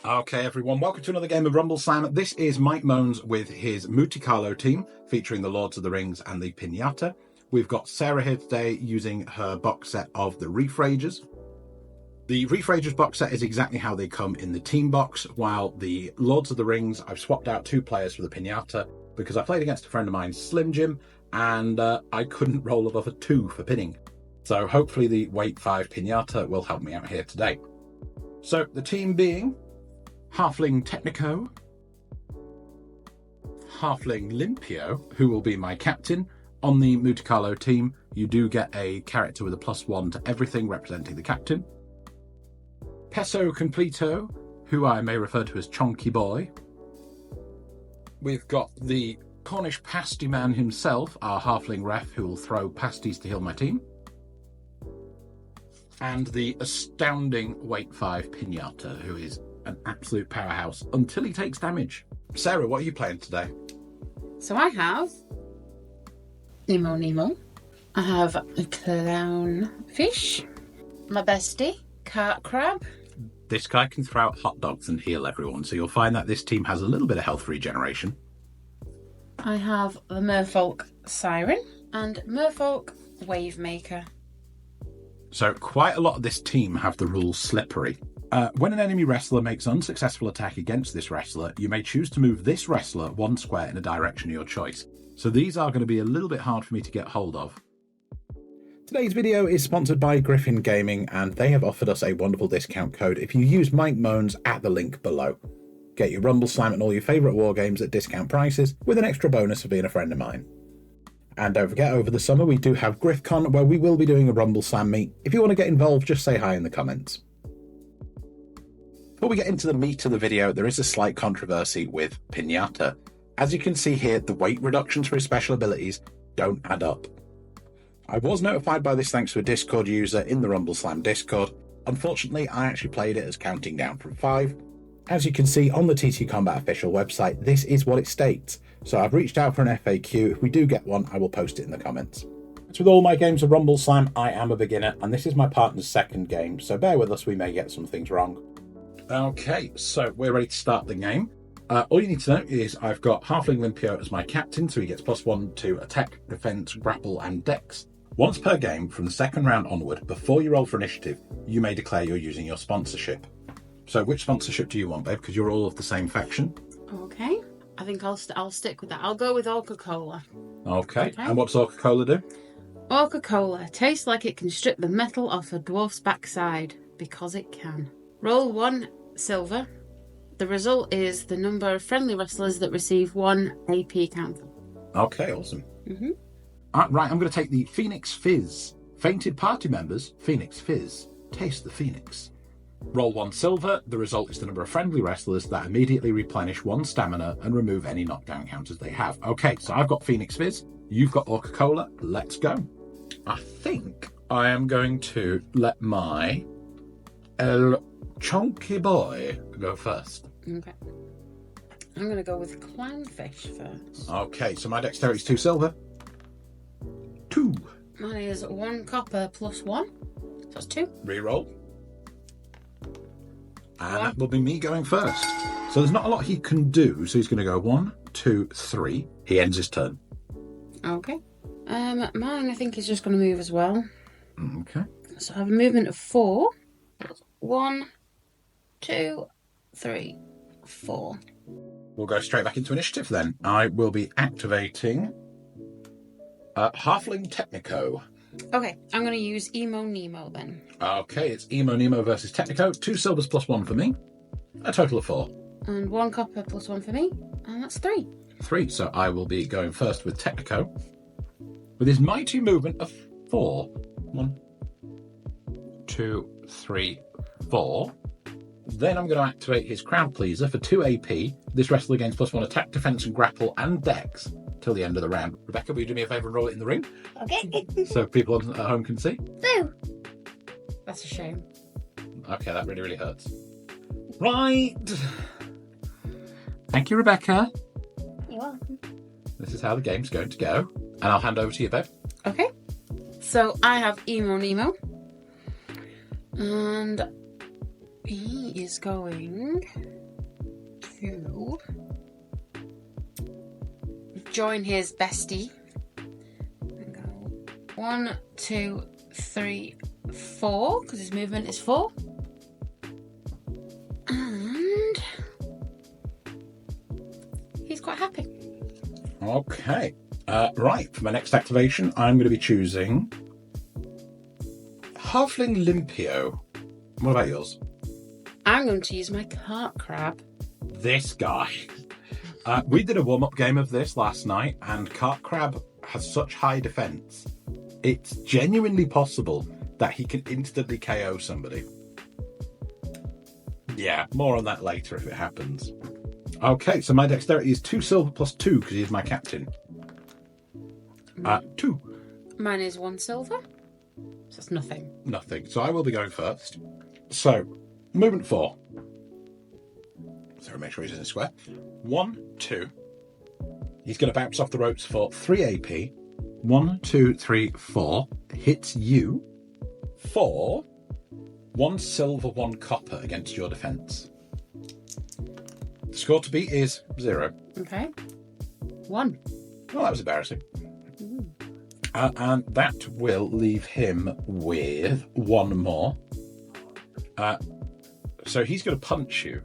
Okay, everyone, welcome to another game of Rumbleslam. This is Mike Moans with his Monte Carlo team, featuring the Lords of the Rings and the Piñata. We've got Sarah here today using her box set of the Reef Ragers. The Reef Ragers box set is exactly how they come in the team box, while the Lords of the Rings, I've swapped out 2 players for the Piñata because I played against a friend of mine, Slim Jim, and I couldn't roll above a 2 for pinning. So hopefully the weight 5 Piñata will help me out here today. So the team being Halfling Technico, Halfling Limpio, who will be my captain. On the Monte Carlo team, you do get a character with a +1 to everything representing the captain. Peso Completo, who I may refer to as Chonky Boy. We've got the Cornish pasty man himself, our Halfling Ref, who will throw pasties to heal my team. And the astounding weight 5 Piñata, who is an absolute powerhouse until he takes damage. Sarah, what are you playing today? So I have Nemo. I have a clownfish, my bestie, cart crab. This guy can throw out hot dogs and heal everyone, so you'll find that this team has a little bit of health regeneration. I have the Merfolk Siren and Merfolk Wavemaker. So quite a lot of this team have the rules slippery. When an enemy wrestler makes an unsuccessful attack against this wrestler, you may choose to move this wrestler 1 square in a direction of your choice. So these are going to be a little bit hard for me to get hold of. Today's video is sponsored by Griffcon Gaming, and they have offered us a wonderful discount code if you use Mike Moans at the link below. Get your Rumbleslam and all your favourite war games at discount prices, with an extra bonus for being a friend of mine. And don't forget, over the summer we do have Griffcon, where we will be doing a Rumbleslam meet. If you want to get involved, just say hi in the comments. Before we get into the meat of the video, there is a slight controversy with Piñata. As you can see here, the weight reductions for his special abilities don't add up. I was notified by this thanks to a Discord user in the Rumbleslam Discord. Unfortunately, I actually played it as counting down from 5. As you can see on the TT Combat official website, this is what it states. So I've reached out for an FAQ. If we do get one, I will post it in the comments. As with all my games of Rumbleslam, I am a beginner, and this is my partner's second game, so bear with us, we may get some things wrong. Okay, so we're ready to start the game. All you need to know is I've got Halfling Limpio as my captain, so he gets +1 to attack, defense, grapple, and dex. Once per game, from the second round onward, before you roll for initiative, you may declare you're using your sponsorship. So which sponsorship do you want, babe? Because you're all of the same faction. Okay, I think I'll stick with that. I'll go with Coca-Cola. Okay, and what's Coca-Cola do? Coca-Cola tastes like it can strip the metal off a dwarf's backside, because it can. Roll 1 silver. The result is the number of friendly wrestlers that receive 1 AP counter. Okay, awesome. Right, I'm going to take the Phoenix Fizz. Fainted party members, Phoenix Fizz. Taste the Phoenix. Roll 1 silver. The result is the number of friendly wrestlers that immediately replenish 1 stamina and remove any knockdown counters they have. Okay, so I've got Phoenix Fizz. You've got Coca-Cola. Let's go. I think I am going to let my El Chonky Boy go first. Okay. I'm going to go with clownfish first. Okay, so my dexterity is 2 silver. 2. Mine is 1 copper +1. So that's 2. Reroll. And that will be me going first. So there's not a lot he can do, so he's going to go 1, 2, 3. He ends his turn. Okay. Mine I think is just going to move as well. Okay. So I have a movement of 4. 1, 2, 3, 4. We'll go straight back into initiative then. I will be activating Halfling Technico. Okay, I'm going to use Emo Nemo then. Okay, it's Emo Nemo versus Technico. 2 silvers +1 for me. A total of 4. And 1 copper +1 for me. And that's 3. 3, so I will be going first with Technico. With his mighty movement of 4. 1, 2, 3, 4. Then I'm going to activate his Crowd Pleaser for 2 AP. This wrestler gains +1 attack, defense, and grapple, and dex till the end of the round. Rebecca, will you do me a favour and roll it in the ring? Okay. So people at home can see? Boo! That's a shame. Okay, that really, really hurts. Right. Thank you, Rebecca. You're welcome. This is how the game's going to go. And I'll hand over to you, Bev. Okay. So I have Emo Nemo. And He is going to join his bestie and go 1, 2, 3, 4, because his movement is 4. And he's quite happy. Okay. Right, for my next activation, I'm going to be choosing Halfling Limpio. What about yours? I'm going to use my cart crab. This guy. We did a warm-up game of this last night, and Cart Crab has such high defense. It's genuinely possible that he can instantly KO somebody. Yeah, more on that later if it happens. Okay, so my dexterity is 2 silver plus 2 because he's my captain. 2. Mine is 1 silver. So that's nothing. Nothing. So I will be going first. So, movement 4. So make sure he's in the square. 1, 2. He's going to bounce off the ropes for 3 AP. 1, 2, 3, 4. Hits you for 1 silver, 1 copper against your defense. The score to beat is 0. Okay. 1. Well, that was embarrassing. And that will leave him with 1 more. So he's going to punch you.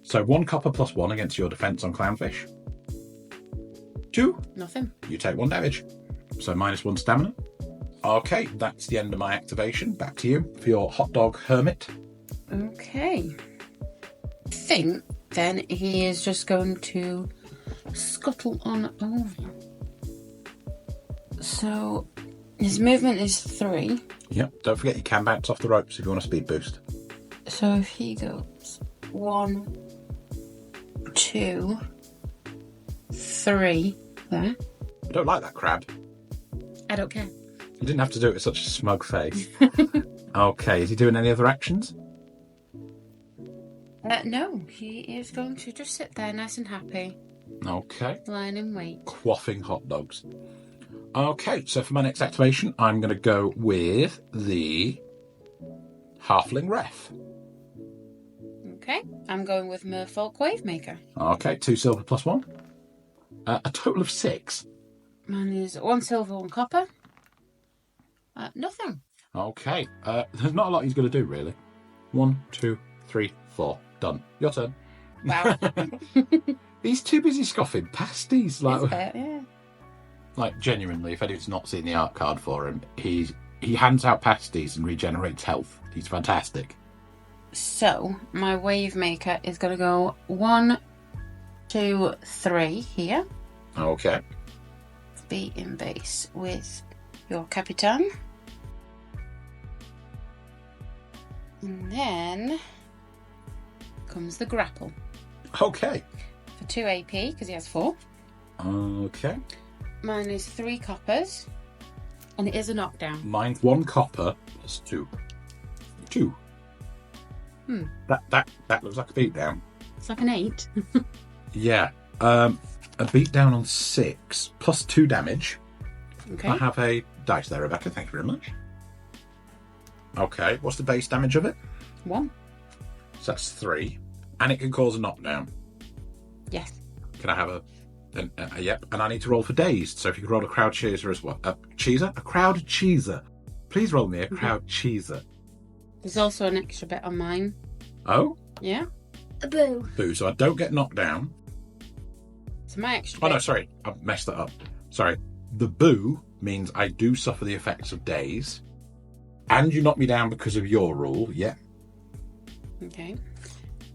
So 1 copper plus 1 against your defense on Clownfish. 2. Nothing. You take 1 damage. So -1 stamina. Okay, that's the end of my activation. Back to you for your Hot Dog Hermit. Okay. I think then he is just going to scuttle on over. So his movement is 3. Yep, don't forget you can bounce off the ropes if you want a speed boost. So if he goes 1, 2, 3 there. I don't like that crab. I don't care. You didn't have to do it with such a smug face. Okay, is he doing any other actions? No, he is going to just sit there nice and happy, Okay. lying in wait. Quaffing hot dogs. Okay, so for my next activation, I'm going to go with the Halfling Reef. Okay, I'm going with Merfolk Wavemaker. Okay, 2 silver plus 1. A total of 6. Mine is 1 silver, 1 copper. Nothing. Okay, there's not a lot he's going to do, really. 1, 2, 3, 4. Done. Your turn. Wow. He's too busy scoffing pasties. Yeah. Like, genuinely, if anyone's not seen the art card for him, he hands out pasties and regenerates health. He's fantastic. So, my Wavemaker is going to go 1, 2, 3 here. Okay. Be in base with your Capitan. And then comes the grapple Okay. for 2 AP because he has 4. Okay. Mine is 3 coppers and it is a knockdown. Mine's 1 copper plus 2. 2. That looks like a beatdown. It's like an 8. Yeah. A beatdown on 6 plus 2 damage. Okay. I have a dice there, Rebecca. Thank you very much. Okay. What's the base damage of it? 1. So that's 3. And it can cause a knockdown. Yes. Can I have a yep? And I need to roll for dazed. So if you could roll a crowd cheeser as well. A crowd cheeser. Please roll me a crowd cheeser. There's also an extra bit on mine. Oh? Yeah. A boo. Boo. So I don't get knocked down. So my extra Oh, bit. no, sorry. I've messed that up. Sorry. The boo means I do suffer the effects of daze. And you knock me down because of your rule. Yeah. Okay.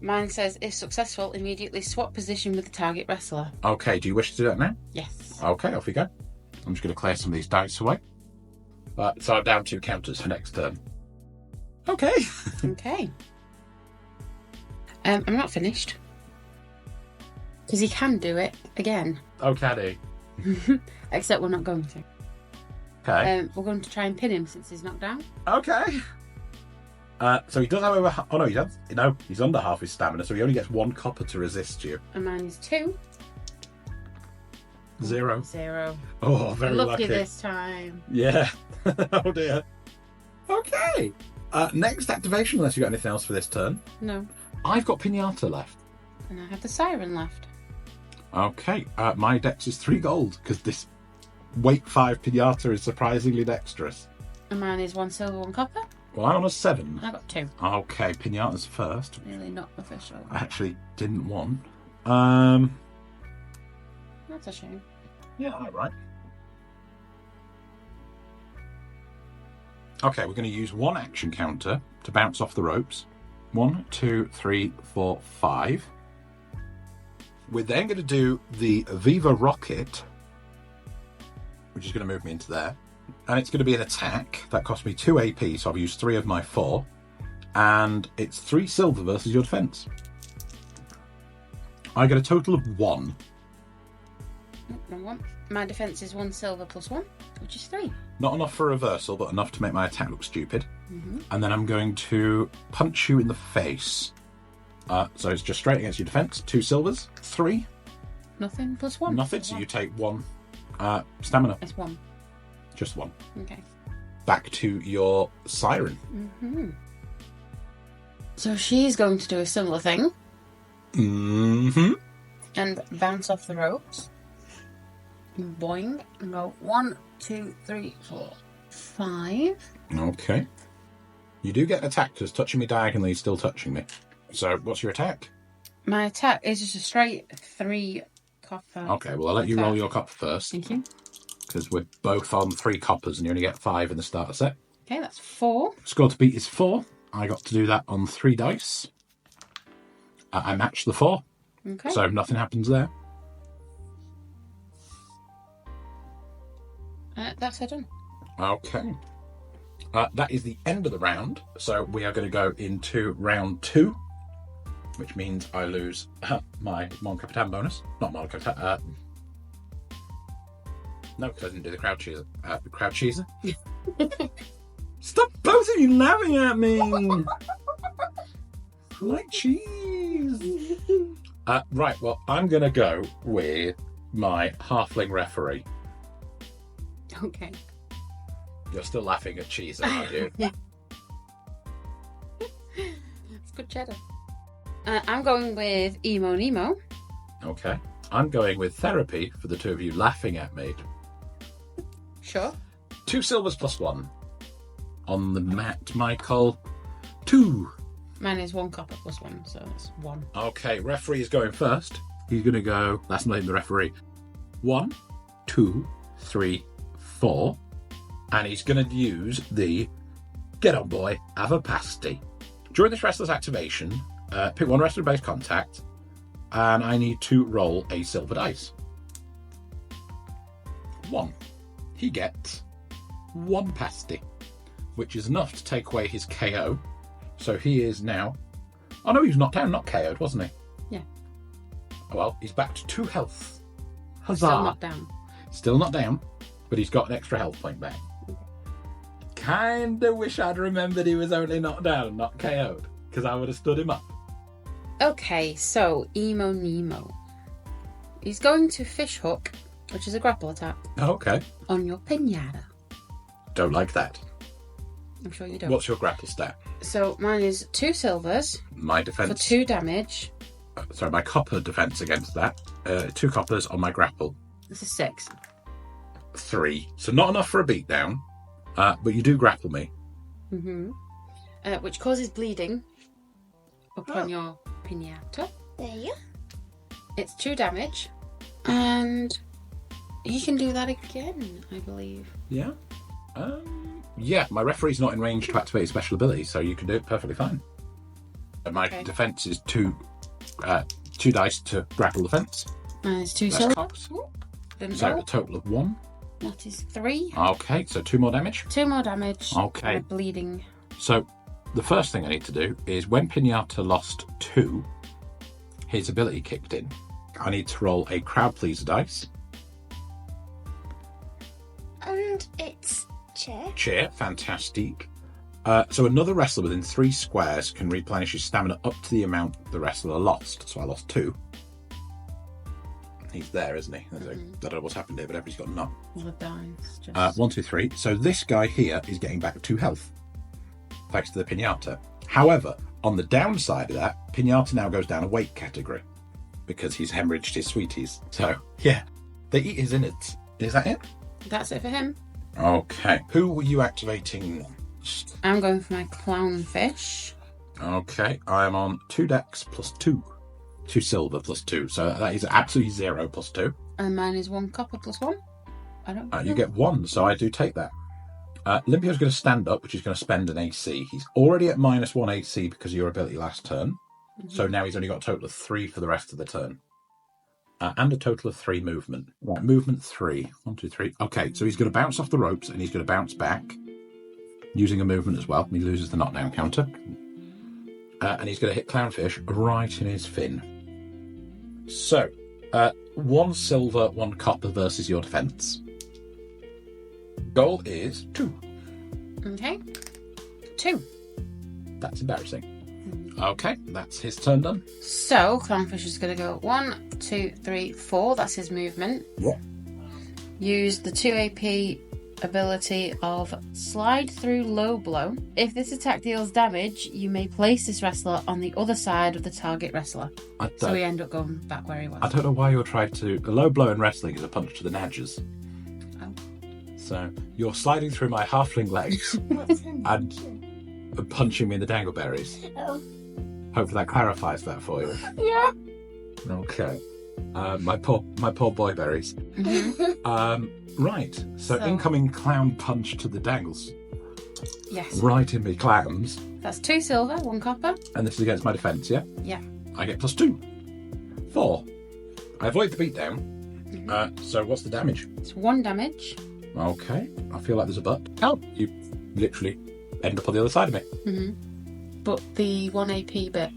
Mine says, if successful, immediately swap position with the target wrestler. Okay. Do you wish to do that now? Yes. Okay. Off you go. I'm just going to clear some of these dice away. So I'm down 2 counters for next turn. Okay. Okay. I'm not finished. Because he can do it again. Oh, can he? Except we're not going to. Okay. We're going to try and pin him since he's knocked down. Okay. So he does have over... Oh, no, he does. No, he's under half his stamina, so he only gets 1 copper to resist you. And mine is 2. 0. 0. Oh, very lucky. Lucky this time. Yeah. Oh, dear. Okay. Next activation, unless you've got anything else for this turn. No. I've got Piñata left. And I have the siren left. Okay, my dex is 3 gold, because this weight 5 Piñata is surprisingly dexterous. And mine is 1 silver, 1 copper. Well, I'm on a 7. I got 2. Okay, Piñata's first. Really not official. I actually didn't want. That's a shame. Yeah, all right. Okay, we're going to use 1 action counter to bounce off the ropes. 1, 2, 3, 4, 5. We're then going to do the Viva Rocket, which is going to move me into there. And it's going to be an attack that costs me 2 AP, so I've used 3 of my 4. And it's 3 silver versus your defense. I get a total of 1. Wrong one. My defense is 1 silver plus 1, which is 3. Not enough for a reversal, but enough to make my attack look stupid. And then I'm going to punch you in the face. So it's just straight against your defense. 2 silvers, 3. Nothing plus 1. Nothing, so you take 1 stamina. It's 1. Just 1. Okay. Back to your siren. So she's going to do a similar thing. And bounce off the ropes. Boing. And go 1, 2, 3, 4, 5. Okay. You do get an attack because touching me diagonally is still touching me. So what's your attack? My attack is just a straight 3 copper. Okay, well, I'll let you roll your copper first. Thank you. Because we're both on 3 coppers and you only get 5 in the starter set. Okay, that's 4. Score to beat is 4. I got to do that on 3 dice. I matched the 4. Okay. So nothing happens there. That's her done. Okay. That is the end of the round. So we are going to go into round 2, which means I lose my Mon Capitan bonus. Not Mon Capitan. No, because I didn't do the crowd cheeser. Crowd cheeser? Stop both of you laughing at me! Like cheese. Right, well, I'm going to go with my halfling referee. Okay. You're still laughing at cheese, aren't you? It's good cheddar. I'm going with Emo Nemo. Okay. I'm going with therapy for the 2 of you laughing at me. Sure. 2 silvers plus 1. On the mat, Michael. 2. Mine is 1 copper plus 1, so that's 1. Okay, referee is going first. He's going to go, that's not even the referee. 1, 2, 3, 4. And he's going to use the get on boy, have a pasty. During this wrestler's activation, pick 1 wrestler base contact, and I need to roll a silver dice. 1. He gets 1 pasty, which is enough to take away his KO. So he is now... Oh no, he was knocked down, not KO'd, wasn't he? Yeah. Well, he's back to 2 health. Huzzah! Still not down. Still not down, but he's got an extra health point back. Kinda wish I'd remembered he was only knocked down, not KO'd, because I would have stood him up. Okay, so Emo Nemo. He's going to fish hook, which is a grapple attack, Okay. on your Piñata. Don't like that. I'm sure you don't. What's your grapple stat? So mine is 2 silvers My for defense. 2 damage. Sorry, my copper defense against that. 2 coppers on my grapple. This is 6. 3. So not enough for a beatdown, but you do grapple me. Which causes bleeding upon your Piñata. There you It's 2 damage. And he can do that again, I believe. Yeah. Yeah, my referee's not in range to activate his special ability, so you can do it perfectly fine. And my Okay. defense is 2 dice to grapple defense. Mine is 2 That's silver. cops. Didn't So roll. a total of 1. That is 3. Okay, so 2 more damage. 2 more damage. Okay. And bleeding. So the first thing I need to do is when Piñata lost 2, his ability kicked in. I need to roll a crowd pleaser dice. And it's chair. Cheer, fantastic. So another wrestler within 3 squares can replenish his stamina up to the amount the wrestler lost. So I lost 2. He's there, isn't he? I don't know what's happened here, but everybody's got none. Well, the dice. Just... 1, 2, 3. So this guy here is getting back 2 health. thanks to the Piñata. However, on the downside of that, Piñata now goes down a weight category because he's hemorrhaged his sweeties. So, yeah, they eat his innards. Is that it? That's it for him. Okay. Who were you activating next? I'm going for my clownfish. Okay, I am on 2 decks plus 2. 2 silver plus 2. So that is absolutely 0 plus 2. And mine is 1 copper plus 1. I don't know. You get 1, so I do take that. Olympio's going to stand up, which is going to spend an AC. He's already at -1 AC because of your ability last turn. Mm-hmm. So now he's only got a total of 3 for the rest of the turn. And a total of 3 movement. Right, movement 3. 1, 2, 3. Okay, so he's going to bounce off the ropes and he's going to bounce back using a movement as well. He loses the knockdown counter. And he's going to hit Clownfish right in his fin. So, 1 silver, 1 copper versus your defense. Goal is 2. Okay. 2. That's embarrassing. Okay, that's his turn done. So, Clownfish is going to go 1, 2, 3, 4. That's his movement. Yeah. Use the 2 AP ability of Slide Through Low Blow. If this attack deals damage, you may place this wrestler on the other side of the target wrestler. So we end up going back where he was. I don't know why you're trying to... A low blow in wrestling is a punch to the nadgers. Oh. So you're sliding through my halfling legs and punching me in the dangleberries. Oh. Hopefully that clarifies that for you. Yeah. Okay. My poor boy berries. Mm-hmm. Right. So incoming clown punch to the dangles. Yes. Right in me clams. That's 2 silver, 1 copper. And this is against my defence, yeah? Yeah. I get +2. 4. I avoid the beatdown. Mm-hmm. So what's the damage? It's 1 damage. Okay. I feel like there's a but. Oh, you literally end up on the other side of me. Mm-hmm. But the 1 AP bit,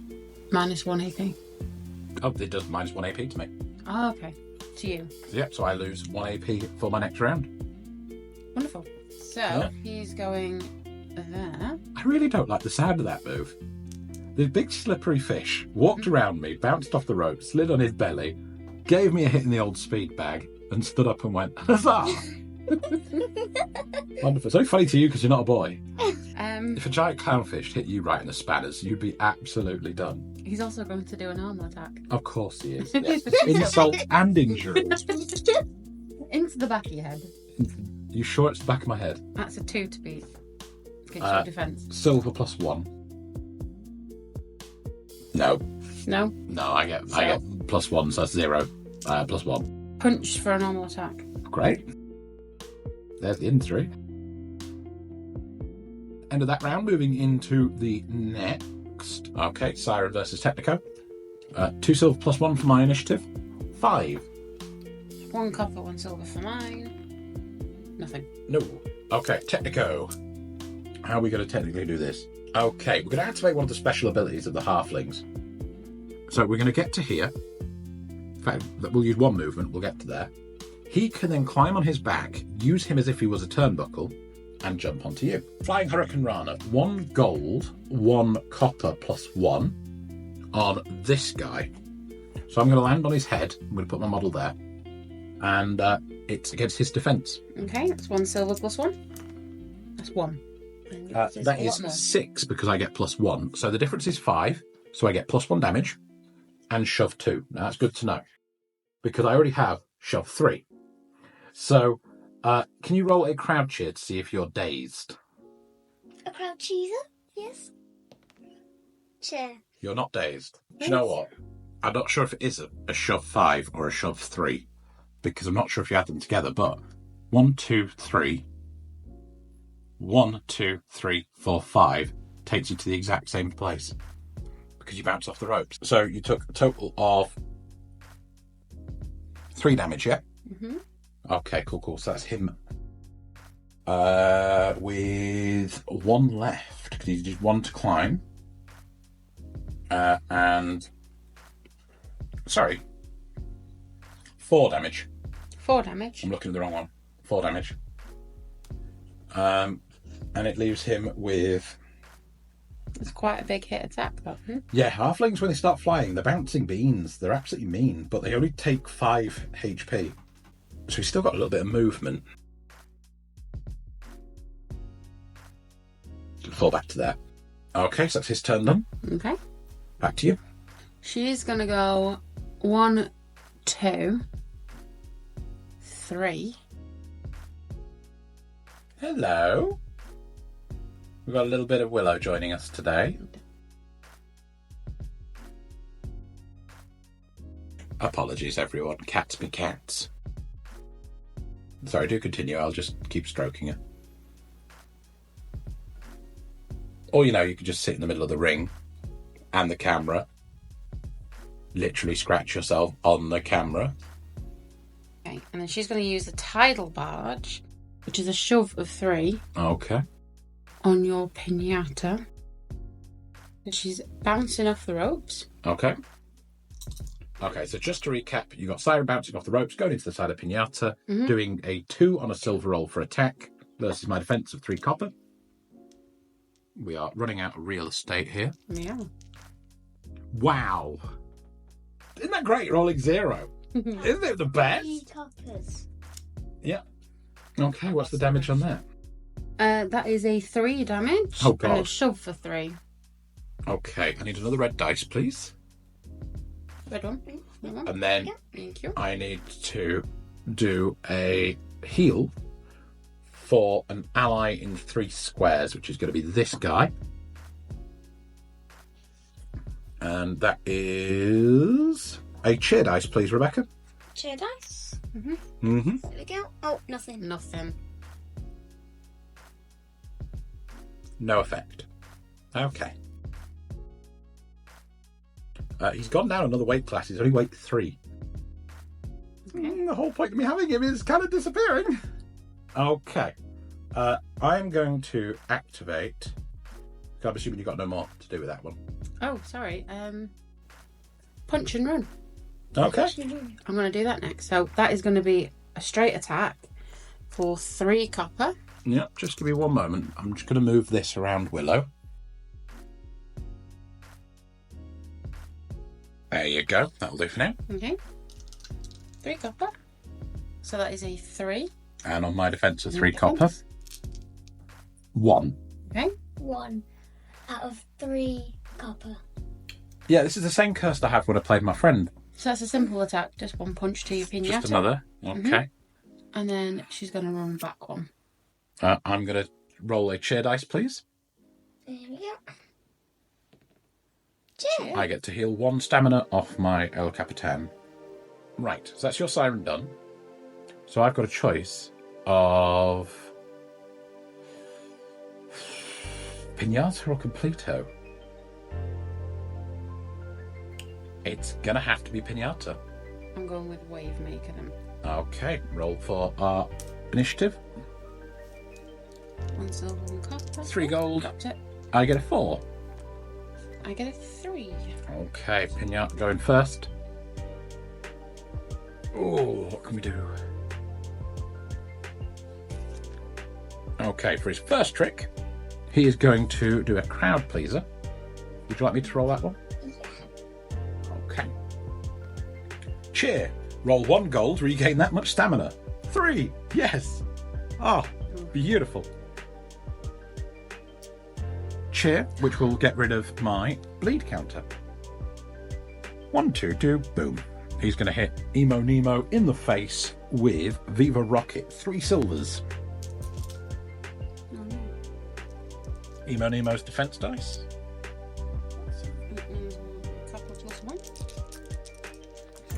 -1 AP. Oh, it does -1 AP to me. Oh, okay. To you. Yep, so I lose 1 AP for my next round. Wonderful. So, he's going there. I really don't like the sound of that move. The big slippery fish walked around me, bounced off the rope, slid on his belly, gave me a hit in the old speed bag, and stood up and went, huzzah! Wonderful. It's only funny to you because you're not a boy. If a giant clownfish hit you right in the spanners, you'd be absolutely done. He's also going to do an armor attack. Of course he is. Insult and injury. Into the back of your head. You sure it's the back of my head? That's a 2 to beat. Against your defense. Silver +1. No. No? No, I get +1, so that's 0. +1. Punch for a normal attack. Great. There's the injury. End of that round, moving into the next. Okay, Siren versus Technico. 2 silver +1 for my initiative. 5. 1 copper, 1 silver for mine. Nothing. No. Okay, Technico. How are we going to technically do this? Okay, we're going to activate one of the special abilities of the halflings. So we're going to get to here. In fact, we'll use 1 movement. We'll get to there. He can then climb on his back, use him as if he was a turnbuckle, and jump onto you. Flying Hurricane Rana, 1 gold, 1 copper +1 on this guy. So I'm going to land on his head. I'm going to put my model there. And it's against his defence. Okay, that's 1 silver +1. That's 1. That is 6 because I get +1. So the difference is 5. So I get +1 damage and shove 2. Now that's good to know because I already have shove 3. So can you roll a crowd cheer to see if you're dazed? A crowd cheeser? Yes. Cheer. You're not dazed. Do you know what? I'm not sure if it is a shove 5 or a shove 3 because I'm not sure if you add them together, but 1, 2, 3. 1, 2, 3, 4, 5 takes you to the exact same place because you bounce off the ropes. So you took a total of 3 damage, yeah? Mm-hmm. Okay, cool. So that's him with 1 left because he did 1 to climb. And 4 damage. 4 damage. I'm looking at the wrong one. 4 damage. And it leaves him with... It's quite a big hit attack, though. Yeah, halflings, when they start flying, they're bouncing beans. They're absolutely mean, but they only take 5 HP. So he's still got a little bit of movement. fall back to there. Okay, so that's his turn done. Okay. Back to you. She's going to go 1, 2, 3. Hello. We've got a little bit of Willow joining us today. Apologies, everyone. Cats be cats. Sorry, do continue. I'll just keep stroking her. Or, you could just sit in the middle of the ring and the camera. Literally scratch yourself on the camera. Okay, and then she's going to use the tidal barge, which is a shove of 3. Okay. On your piñata. And she's bouncing off the ropes. Okay. Okay, so just to recap, you got Siren bouncing off the ropes, going into the side of Piñata, doing a 2 on a silver roll for attack versus my defense of 3 copper. We are running out of real estate here. Yeah. Wow. Isn't that great? Rolling 0. Isn't it the best? 3 coppers. Yeah. Okay, what's the damage on that? That is a 3 damage. Oh, God. And a shove for 3. Okay, I need another red dice, please. Red one. And then Thank you. I need to do a heal for an ally in 3 squares, which is going to be this guy. And that is a cheer dice, please, Rebecca. Cheer dice. Mm-hmm. There we go. Oh, nothing. Nothing. No effect. Okay. He's gone down another weight class. He's only weight 3. Okay. The whole point of me having him is kind of disappearing. Okay. I'm going to activate... I'm assuming you've got no more to do with that one. Oh, sorry. Punch and run. Okay. I'm going to do that next. So that is going to be a straight attack for 3 copper. Yeah, just give me one moment. I'm just going to move this around Willow. There you go. That'll do for now. Okay. 3 copper. So that is a 3. And on my defense of 3 copper. 1. Okay. 1 out of 3 copper. Yeah, this is the same curse I have when I played my friend. So that's a simple attack. Just 1 punch to your piñata. Just another. Okay. And then she's going to run back 1. I'm going to roll a cheer dice, please. There we go. Cheer. I get to heal 1 stamina off my El Capitan. Right, so that's your siren done. So I've got a choice of Piñata or Completo. It's gonna have to be Piñata. I'm going with Wave Maker then. Okay, roll for our initiative. 1 silver, 1 copper. 3 gold. Dropped it. I get a 4. I get a 3. Okay, Piñata going first. Oh, what can we do? Okay, for his first trick, he is going to do a crowd pleaser. Would you like me to roll that one? Okay. Cheer. Roll 1 gold, regain that much stamina. 3. Yes. Oh, beautiful. Cheer, which will get rid of my bleed counter. 1, 2, 2, boom. He's going to hit Emo Nemo in the face with Viva Rocket. 3 silvers. Oh, no. Emo Nemo's defense dice. Copper plus 1.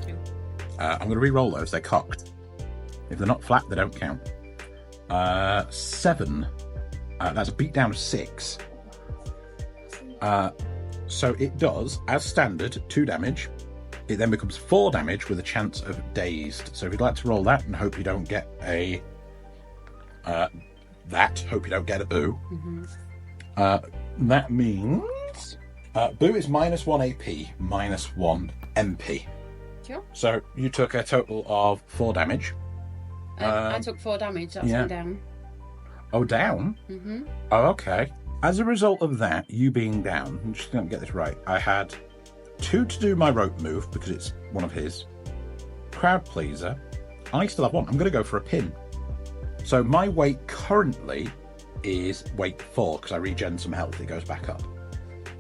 2. I'm going to re-roll those. They're cocked. If they're not flat, they don't count. 7. That's a beat down of 6. So it does, as standard, 2 damage. It then becomes 4 damage with a chance of dazed. So if you'd like to roll that and hope you don't get a... hope you don't get a boo. That means... boo is minus 1 AP, minus 1 MP. Sure. So you took a total of 4 damage. I took 4 damage. That's yeah. me down. Oh, down? Oh, okay. As a result of that, you being down, I'm just going to get this right. I had 2 to do my rope move because it's one of his. Crowd pleaser. I still have 1. I'm going to go for a pin. So my weight currently is weight 4, because I regen some health, it goes back up.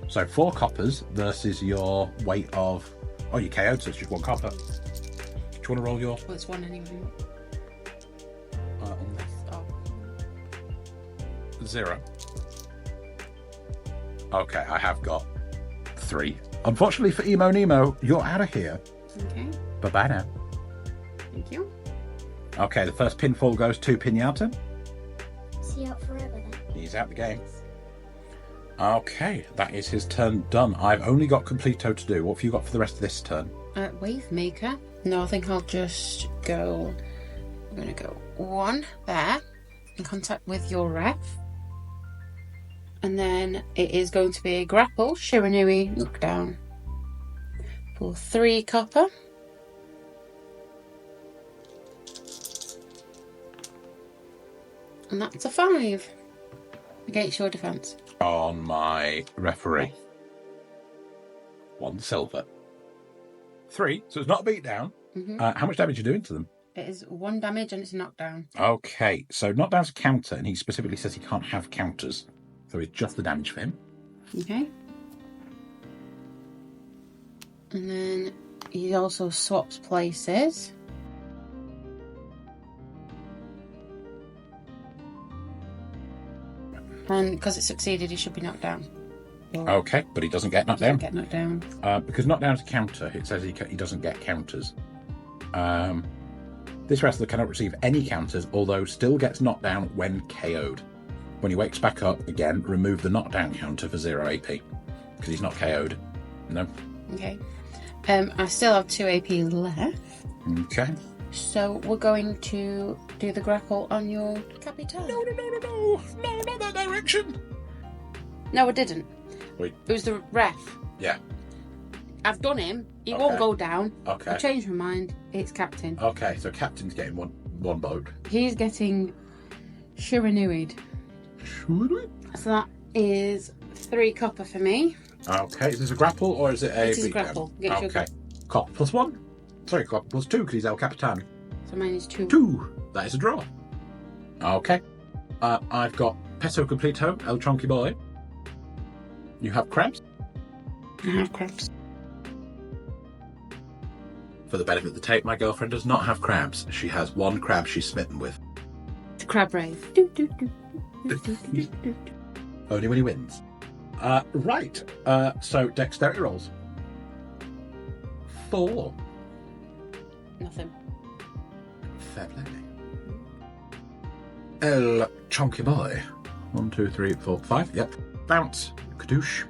So 4 coppers versus your weight of... Oh, you KO'd, so it's just 1 copper. Do you want to roll your... Well, it's 1 anyway. On this? Oh. 0. Okay, I have got 3. Unfortunately for Emo Nemo, you're out of here. Okay. Bye-bye now. Thank you. Okay, the first pinfall goes to Piñata. Is he out forever then? He's out the game. Okay, that is his turn done. I've only got Completo to do. What have you got for the rest of this turn? Wave Maker. No, I think I'll just go... I'm going to go 1 there, in contact with your ref. And then it is going to be a grapple, Shiranui, knockdown. For 3 copper. And that's a 5 against your defence. On my referee. 1 silver. 3, so it's not a beatdown. How much damage are you doing to them? It is 1 damage and it's a knockdown. Okay, so knockdown's a counter, and he specifically says he can't have counters. So it's just the damage for him. Okay. And then he also swaps places. And because it succeeded, he should be knocked down. Okay, but he doesn't get knocked Doesn't down. get knocked down. Because knockdown's a counter, it says he doesn't get counters. This wrestler cannot receive any counters, although still gets knocked down when KO'd. When he wakes back up, again, remove the knockdown counter for 0 AP. Because he's not KO'd. No. Okay. I still have 2 AP left. Okay. So we're going to do the grapple on your Capitan. No, not that direction. No, I didn't. Wait. It was the ref. Yeah. I've done him. He Okay. won't go down. Okay. I changed my mind. It's Captain. Okay, so Captain's getting one boat. He's getting Shiranui'd. So that is 3 copper for me. Okay, is this a grapple or is it a It is a beatdown? grapple. Get your Okay. Copper plus 1. Sorry, copper plus 2 because he's El Capitan. So mine is 2. 2. That is a draw. Okay. I've got Peso Completo, El Chonky Boy. You have crabs. I have crabs. For the benefit of the tape, my girlfriend does not have crabs. She has 1 crab she's smitten with. The crab rave. Only when he wins. Right. So dexterity rolls. 4. Nothing. Fair play. El Chonky Boy. 1, 2, 3, 4, 5. Yep. Bounce. Kadoosh.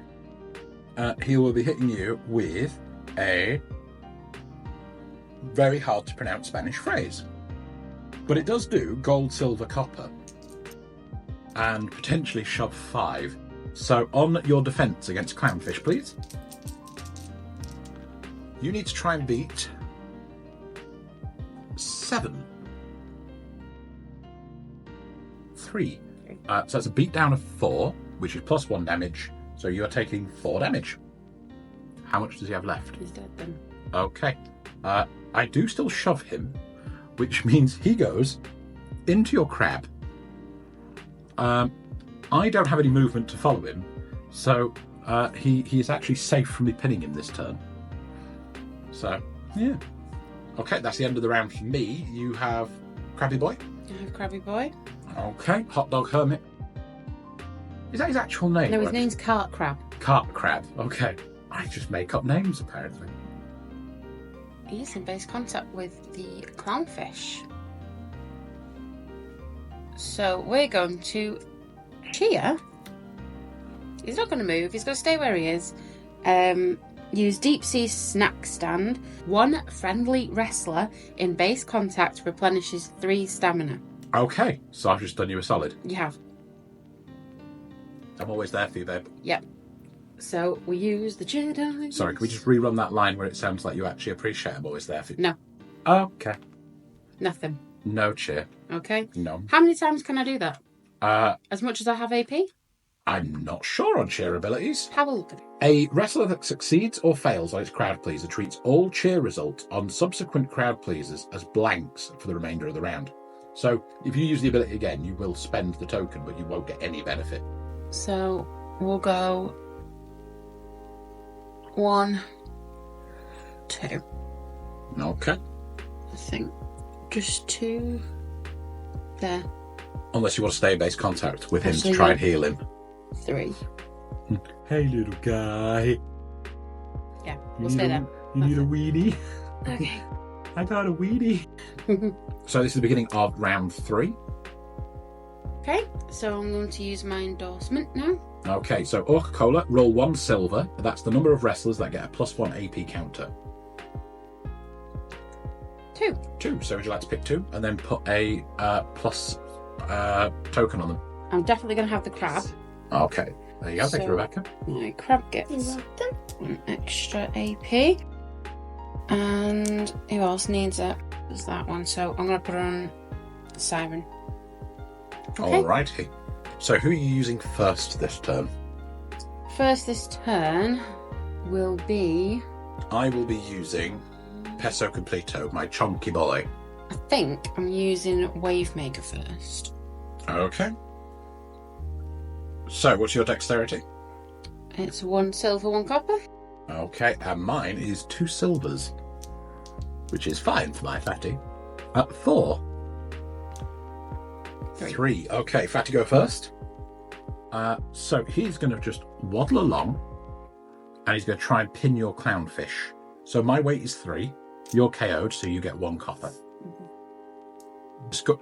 He will be hitting you with a very hard to pronounce Spanish phrase. But it does do gold, silver, copper. And potentially shove 5. So on your defense against clownfish, please. You need to try and beat 7. 3. So that's a beatdown of 4, which is plus 1 damage. So you're taking 4 damage. How much does he have left? He's dead then. Okay. I do still shove him, which means he goes into your crab. I don't have any movement to follow him, so he is actually safe from me pinning him this turn. So, yeah. Okay, that's the end of the round for me. You have Crabby Boy. I have Crabby Boy. Okay, Hot Dog Hermit. Is that his actual name? No, his Or name's Cart Crab. Cart Crab. Okay. I just make up names, apparently. He's in base contact with the clownfish. So we're going to cheer. He's not going to move. He's going to stay where he is. Use Deep Sea Snack Stand. 1 friendly wrestler in base contact replenishes 3 stamina. Okay, so I've just done you a solid. You have. I'm always there for you, babe. Yep. So we use the Jedi. Sorry, can we just rerun that line where it sounds like you actually appreciate I'm always there for you? No. Okay. Nothing. No cheer. Okay. No. How many times can I do that? As much as I have AP? I'm not sure on cheer abilities. Have a look at it. A wrestler that succeeds or fails on its crowd pleaser treats all cheer results on subsequent crowd pleasers as blanks for the remainder of the round. So if you use the ability again, you will spend the token, but you won't get any benefit. So we'll go 1, 2. Okay. I think just 2 there. Unless you want to stay in base contact with him Actually, to try no. and heal him. 3. Hey, little guy. Yeah, we'll stay there. You need a weenie? Okay. I got a weenie. So this is the beginning of round 3. Okay, so I'm going to use my endorsement now. Okay, so Coca-Cola, roll 1 silver. That's the number of wrestlers that get a +1 AP counter. 2. 2. So would you like to pick 2 and then put a plus token on them? I'm definitely going to have the crab. Okay, there you go. Thank you, So- Rebecca. My crab You're gets welcome. 1 extra AP. And who else needs it? There's that one. So I'm going to put on Siren. Okay. Alrighty. So who are you using first this turn? First this turn will be, I will be using Peso Completo, my chunky boy. I think I'm using Wavemaker first. Okay. So what's your dexterity? It's 1 silver, 1 copper. Okay, and mine is 2 silvers, which is fine for my fatty. 4. 3. Okay, fatty go first. So he's going to just waddle along, and he's going to try and pin your clownfish. So my weight is 3. You're KO'd, so you get 1 copper.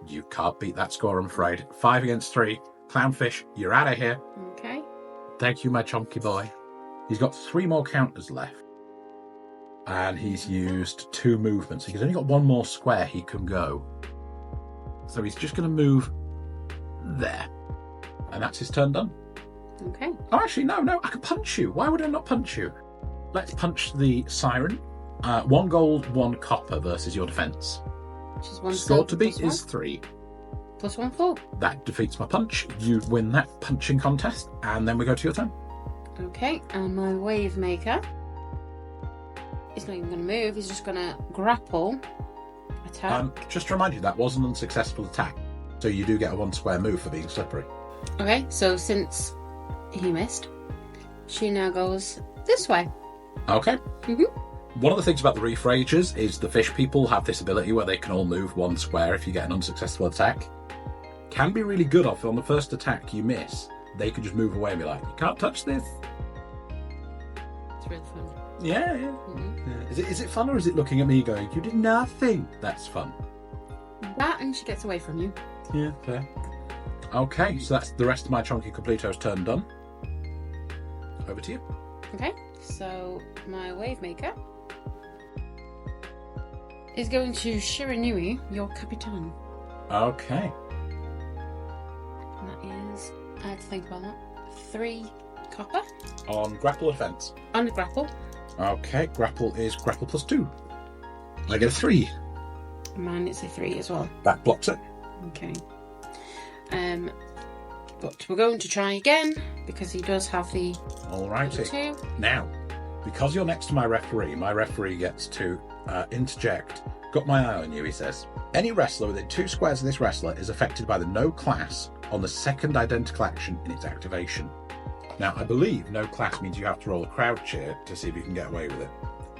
You can't beat that score, I'm afraid. 5 against 3. Clownfish, you're out of here. Okay. Thank you, my chunky boy. He's got 3 more counters left. And he's used 2 movements. He's only got 1 more square he can go. So he's just going to move there. And that's his turn done. Okay. Oh, actually, no, I can punch you. Why would I not punch you? Let's punch the siren. 1 gold, 1 copper versus your defense. Which is 1 Score silver to beat plus is 3. 1. Plus 1 4. That defeats my punch. You win that punching contest. And then we go to your turn. Okay, and my Wavemaker. He's not even going to move, he's just going to grapple, attack. Just to remind you, that was an unsuccessful attack. So you do get a 1 square move for being slippery. Okay, so since he missed, she now goes this way. Okay. Mm-hmm. One of the things about the Reef Ragers is the fish people have this ability where they can all move 1 square if you get an unsuccessful attack. Can be really good off on the first attack you miss. They can just move away and be like, you can't touch this. It's really fun. Yeah. Mm-hmm. Is it fun, or is it looking at me going, you did nothing? That's fun. That, and she gets away from you. Yeah, fair. Okay, so that's the rest of my Chunky Completo's turn done. Over to you. Okay, so my Wavemaker is going to Shiranui, your Capitan. Okay. And that is, I had to think about that, 3 copper On grapple offense. on the grapple. Okay, grapple is grapple plus 2. I get a 3. Mine is a 3 as well. That blocks it. Okay. But we're going to try again because he does have the Alrighty. 2. Now, because you're next to my referee gets to interject. Got my eye on you, he says. Any wrestler within 2 squares of this wrestler is affected by the no class on the second identical action in its activation. Now, I believe no class means you have to roll a crowd cheer to see if you can get away with it.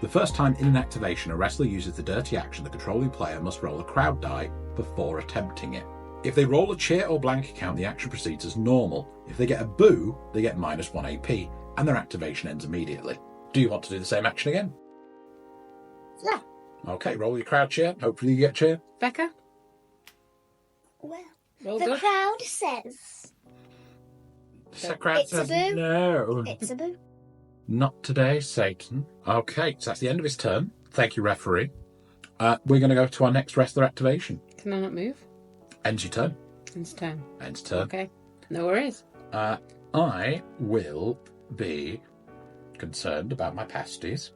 The first time in an activation a wrestler uses the dirty action, the controlling player must roll a crowd die before attempting it. If they roll a cheer or blank account, the action proceeds as normal. If they get a boo, they get -1 AP, and their activation ends immediately. Do you want to do the same action again? Yeah. Okay, roll your crowd cheer. Hopefully you get cheer. Becca? Well, Roll the good. crowd says The crowd It's a says boo. no. it's a boo. Not today, Satan. Okay, so that's the end of his turn. Thank you, referee. We're going to go to our next wrestler activation. Can I not move? Ends your turn. It's turn. Ends turn. Okay. No worries. I will be concerned about my pasties.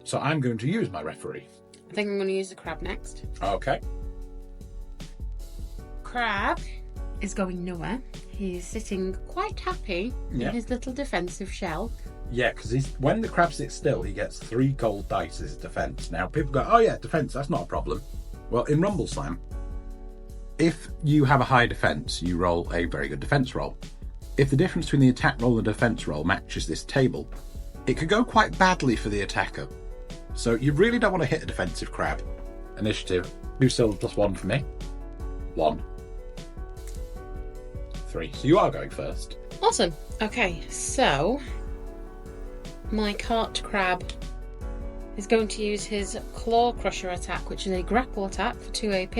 So I'm going to use my referee. I think I'm going to use the crab next. Okay. Crab is going nowhere. He's sitting quite happy Yeah. in his little defensive shell. Yeah, because when the crab sits still, he gets 3 gold dice as his defense. Now, people go, oh yeah, defense, that's not a problem. Well, in Rumbleslam, if you have a high defense, you roll a very good defense roll. If the difference between the attack roll and the defense roll matches this table, it could go quite badly for the attacker. So you really don't want to hit a defensive crab. Initiative, 2 silver plus 1 for me. 1. 3. So you are going first. Awesome. Okay, so my cart crab is going to use his claw crusher attack, which is a grapple attack for 2 AP.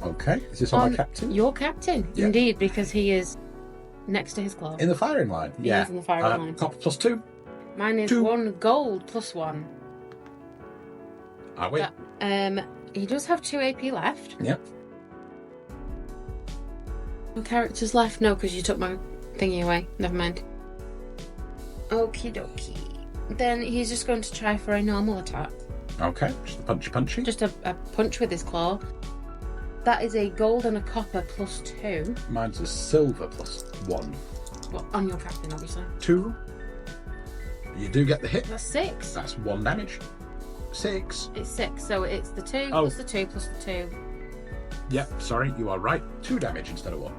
Okay, is this on my captain? Your captain, Yeah. indeed, because he is next to his claw. In the firing line? He is in the firing line. Copper plus 2. Mine is 2. 1 gold plus 1. I win. He does have 2 AP left. Yep. No characters left? No, because you took my thingy away. Never mind. Okie dokie. Then he's just going to try for a normal attack. Okay, just a punchy. Just a punch with his claw. That is a gold and a copper plus 2. Mine's a silver plus 1. Well, on your captain, obviously. 2. You do get the hit. That's 6. That's 1 damage. 6. It's 6, so it's the 2 Oh. plus the 2 plus the 2. Yep, sorry, you are right. 2 damage instead of 1.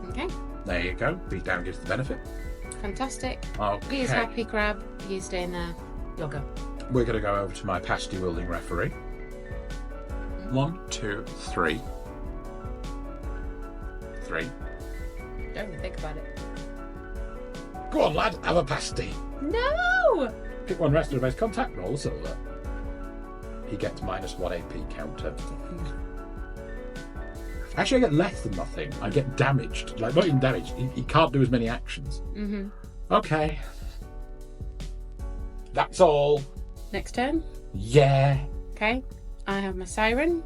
Okay, There you go. Beat down gives the benefit. fantastic. Okay. He's happy, crab. He's staying there. You'll go. We're going to go over to my pasty wielding referee. 1, 2, 3. 3. Don't even think about it. Go on, lad, have a pasty. No! Pick one rest of the base contact, roll silver. He gets minus 1 AP counter. Actually, I get less than nothing. I get damaged. Like, not even damaged. He can't do as many actions. Mm-hmm. Okay. That's all. Next turn. Yeah. Okay. I have my siren.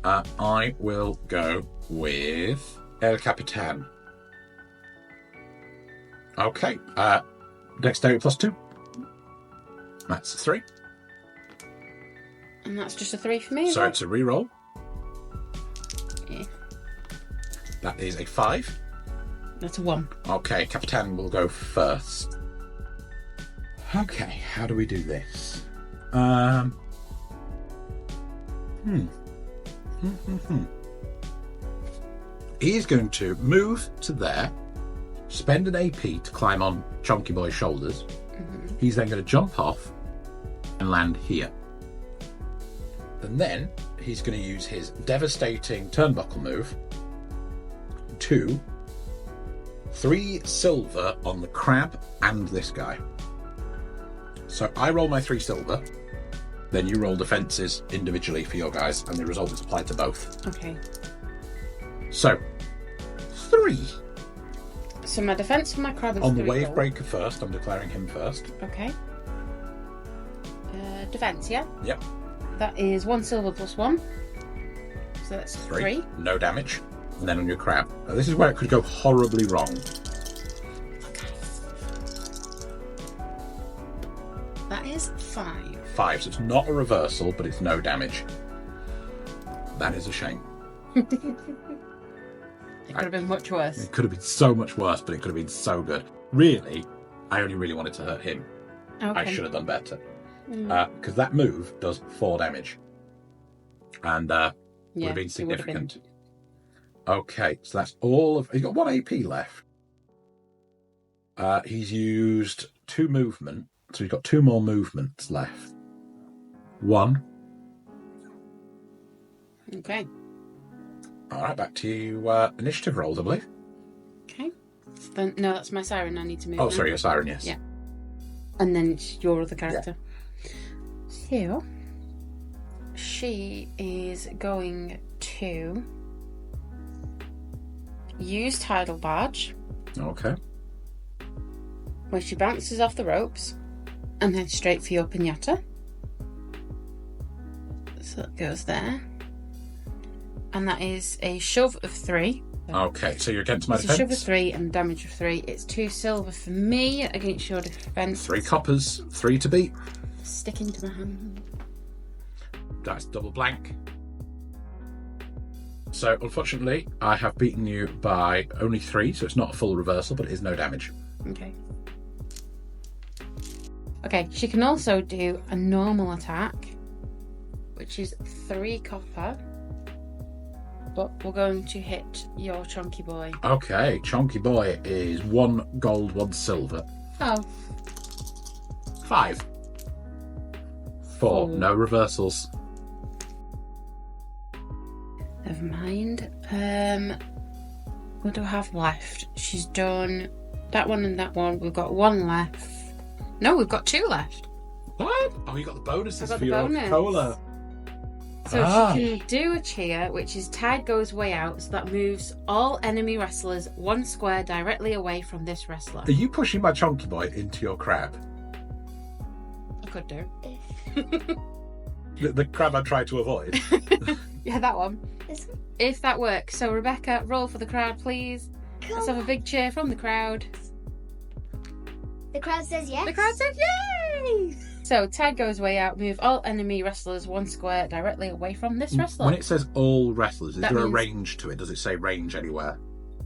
I will go with El Capitan. Okay. Dexterity plus 2. That's 3. And that's just a 3 for me. So it's a reroll. Yeah. That is a 5. That's a 1. Okay, Capitan will go first. Okay, how do we do this? He's going to move to there, spend an AP to climb on Chonky Boy's shoulders. Mm-hmm. He's then going to jump off and land here. And then he's going to use his devastating turnbuckle move to 3 silver on the crab and this guy. So I roll my 3 silver, then you roll defences individually for your guys, and the result is applied to both. Okay. So, 3. So my defense for my crab is On the 3 wave gold. breaker first, I'm declaring him first. Okay. Defense, yeah? Yep. That is 1 silver plus 1. So that's 3. No damage. And then on your crab. Now, this is where it could go horribly wrong. That is 5. 5, so it's not a reversal, but it's no damage. That is a shame. It could have been much worse. It could have been so much worse, but it could have been so good. Really, I only really wanted to hurt him. Okay. I should have done better. Because that move does 4 damage. And would have been it would have significant. been. Okay, so that's all of... He's got 1 AP left. He's used 2 movement, so he's got 2 more movements left. 1. Okay. All right, back to you. Initiative rolls, I believe. Okay. Then, no, that's my siren. I need to move. Oh, now. sorry, your siren, yes. Yeah. And then it's your other character. So, she is going to use Tidal Barge, Okay. where she bounces off the ropes and heads straight for your Piñata. So that goes there. And that is a shove of 3. Okay, so you're against my It's a shove of defense. 3 and damage of 3. It's 2 silver for me against your defense. 3 coppers, 3 to beat. Sticking to my hand. That's double blank. So, unfortunately, I have beaten you by only 3, so it's not a full reversal, but it is no damage. Okay. Okay, she can also do a normal attack, which is 3 copper but we're going to hit your chunky boy. Okay, Chunky Boy is 1 gold, 1 silver. Oh. 5. 4. No reversals. Never mind. What do I have left? She's done that one and that one. We've got 1 left. No, we've got 2 left. What? Oh, you got the bonuses got for the your bonus. cola. So she can do a cheer, which is tide goes way out, so that moves all enemy wrestlers 1 square directly away from this wrestler. Are you pushing my Chunky Boy into your crab? I could do. The crab I tried to avoid. Yeah, that one. This one? If that works. So Rebecca, roll for the crowd, please. Let's have a big cheer from the crowd. The crowd says yes. The crowd says yay! So tide goes way out, move all enemy wrestlers 1 square directly away from this wrestler. When it says all wrestlers, is That there a means- range to it? Does it say range anywhere?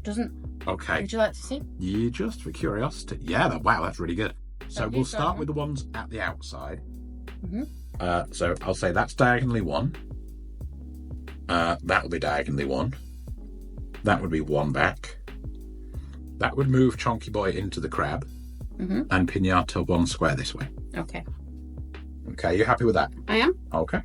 Doesn't. Okay. Would you like to see? You just for curiosity. Yeah, wow, that's really good. So Have you we'll got start one? with the ones at the outside. Mhm. So I'll say that's diagonally 1. That will be diagonally 1. That would be 1 back. That would move Chunky Boy into the crab. Mhm. And Piñata 1 square this way. Okay. Okay, you happy with that? I am. Okay.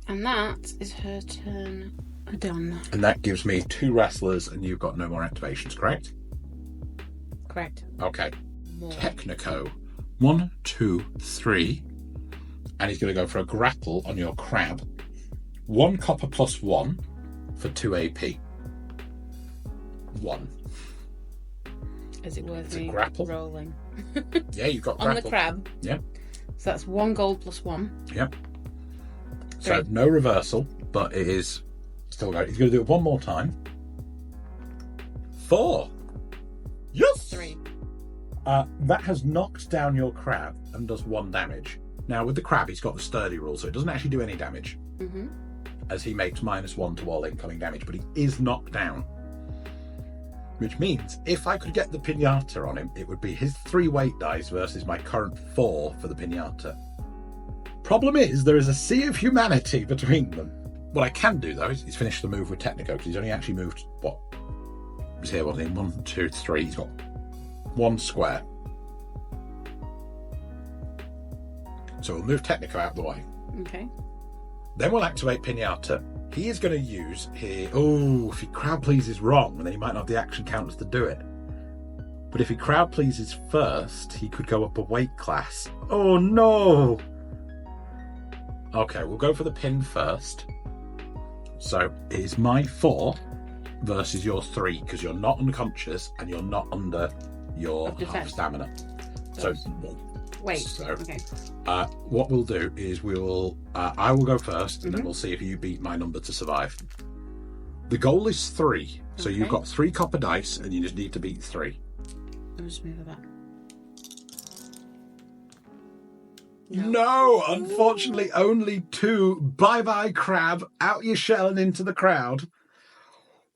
And that is her turn done. And that gives me 2 wrestlers and you've got no more activations, correct? Correct. Okay. More. Technico. 1, 2, 3. And he's going to go for a grapple on your crab. 1 copper plus 1 for 2 AP. 1. Is it worth It's a me grapple. rolling? Yeah, you've got On grapple. the crab. Yeah. So that's 1 gold plus 1. Yep. So 3. no reversal, but it is still going. He's going to do it 1 more time. 4. Yes! 3. That has knocked down your crab and does 1 damage. Now with the crab, he's got the sturdy rule, so it doesn't actually do any damage, Mm-hmm. as he makes -1 to all incoming damage, but he is knocked down. Which means if I could get the Piñata on him, it would be his 3 weight dice versus my current 4 for the Piñata. Problem is, there is a sea of humanity between them. What I can do though is finish the move with Technico, because he's only actually moved, what? He's here, what, 1, 2, 3. He's got 1 square. So we'll move Technico out of the way. Okay. Then we'll activate Piñata. He is going to use here. Oh, if he crowd pleases wrong, then he might not have the action counters to do it. But if he crowd pleases first, he could go up a weight class. Oh no! Okay, we'll go for the pin first. So it is my 4 versus your 3, because you're not unconscious and you're not under your Of half defense. stamina. So Wait. So- Okay. what we'll do is I will go first, and then Mhm. we'll see if you beat my number to survive. The goal is 3, so you've Okay. got 3 copper dice, and you just need to beat 3. I'll just move it back. No, unfortunately, only 2. Bye bye, crab. Out your shell and into the crowd.